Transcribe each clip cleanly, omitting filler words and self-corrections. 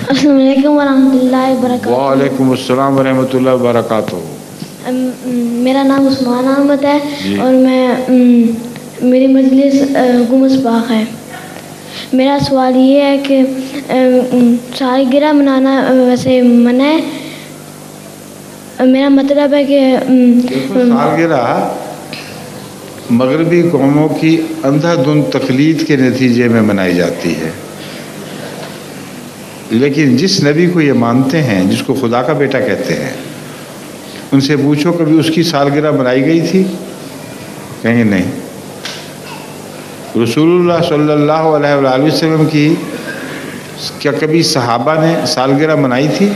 السلام علیکم ورحمۃ اللہ وبرکاتہ۔ وعلیکم السلام ورحمۃ اللہ وبرکاتہ۔ میرا نام عثمان احمد ہے جی۔ اور میری مجلس گمس باغ ہے۔ میرا سوال یہ ہے کہ سالگرہ منانا ویسے منع ہے؟ میرا مطلب ہے کہ سالگرہ مغربی قوموں کی اندھا دھند تقلید کے نتیجے میں منائی جاتی ہے، لیکن جس نبی کو یہ مانتے ہیں، جس کو خدا کا بیٹا کہتے ہیں، ان سے پوچھو کبھی اس کی سالگرہ منائی گئی تھی؟ کہیں نہیں۔ رسول اللہ صلی اللہ علیہ وآلہ وسلم کی کیا کبھی صحابہ نے سالگرہ منائی تھی؟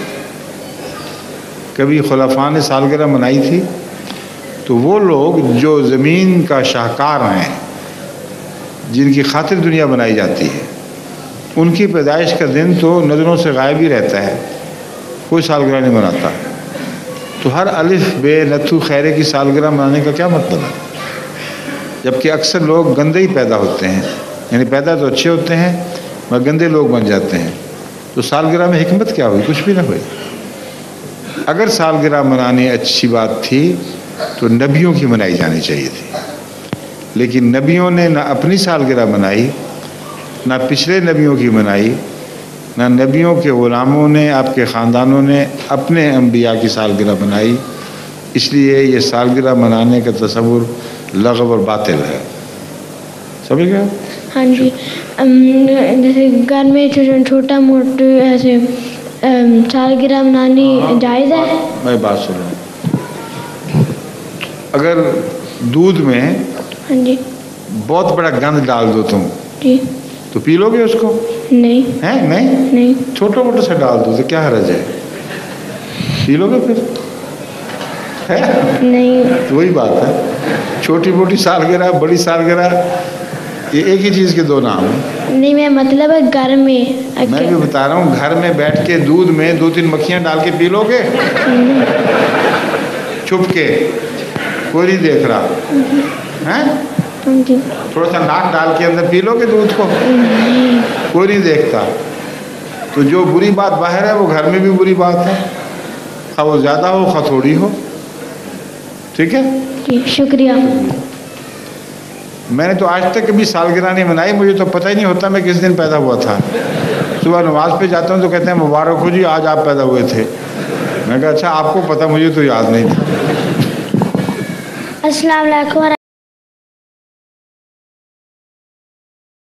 کبھی خلفاء نے سالگرہ منائی تھی؟ تو وہ لوگ جو زمین کا شاہکار ہیں، جن کی خاطر دنیا بنائی جاتی ہے، ان کی پیدائش کا دن تو نظروں سے غائب ہی رہتا ہے، کوئی سالگرہ نہیں مناتا۔ تو ہر الف بے نتھو خیرے کی سالگرہ منانے کا کیا مطلب ہے؟ جبکہ اکثر لوگ گندے ہی پیدا ہوتے ہیں، یعنی پیدا تو اچھے ہوتے ہیں مگر گندے لوگ بن جاتے ہیں۔ تو سالگرہ میں حکمت کیا ہوئی؟ کچھ بھی نہ ہوئی۔ اگر سالگرہ منانی اچھی بات تھی تو نبیوں کی منائی جانی چاہیے تھی، لیکن نبیوں نے نہ اپنی سالگرہ منائی، نہ پچھلے نبیوں کی منائی، نہ نبیوں کے غلاموں نے، آپ کے خاندانوں نے اپنے انبیاء کی سالگرہ منائی۔ اس لیے یہ سالگرہ منانے کا تصور لغو اور باطل ہے۔ سمجھ گئے؟ ہاں جی، جیسے گھر میں چھوٹا موٹا ایسے سالگرہ منانی جائز ہے؟ میں بات سنوں، اگر دودھ میں ہاں جی بہت بڑا گند ڈال دو تم جی، تو پی لو گے اس کو؟ نہیں ہے نہیں؟ نہیں چھوٹا موٹا سا ڈال دو تو کیا حرج ہے؟ پی لو گے پھر؟ ہے نہیں، تو وہی بات ہے، چھوٹی موٹی سالگرہ، بڑی سالگرہ، یہ ایک ہی چیز کے دو نام ہیں۔ نہیں، میں مطلب ہے گھر میں میں بھی بتا رہا ہوں، گھر میں بیٹھ کے دودھ میں 2-3 مکھیاں ڈال کے پی لو گے چھپ کے؟ کوئی نہیں دیکھ رہا ہے؟ تھوڑا سا ناک ڈال کے اندر پی لو گے دودھ کو؟ کوئی نہیں دیکھتا۔ تو جو بری بات باہر ہے وہ گھر میں بھی بری بات ہے، خواہ وہ زیادہ ہو خواہ تھوڑی ہو۔ ٹھیک ہے جی، شکریہ۔ میں نے تو آج تک کبھی سالگرہ نہیں منائی، مجھے تو پتہ ہی نہیں ہوتا میں کس دن پیدا ہوا تھا۔ صبح نماز پہ جاتا ہوں تو کہتے ہیں مبارک ہو جی، آج آپ پیدا ہوئے تھے۔ میں کہا اچھا آپ کو پتہ، مجھے تو یاد نہیں تھا۔ السلام علیکم۔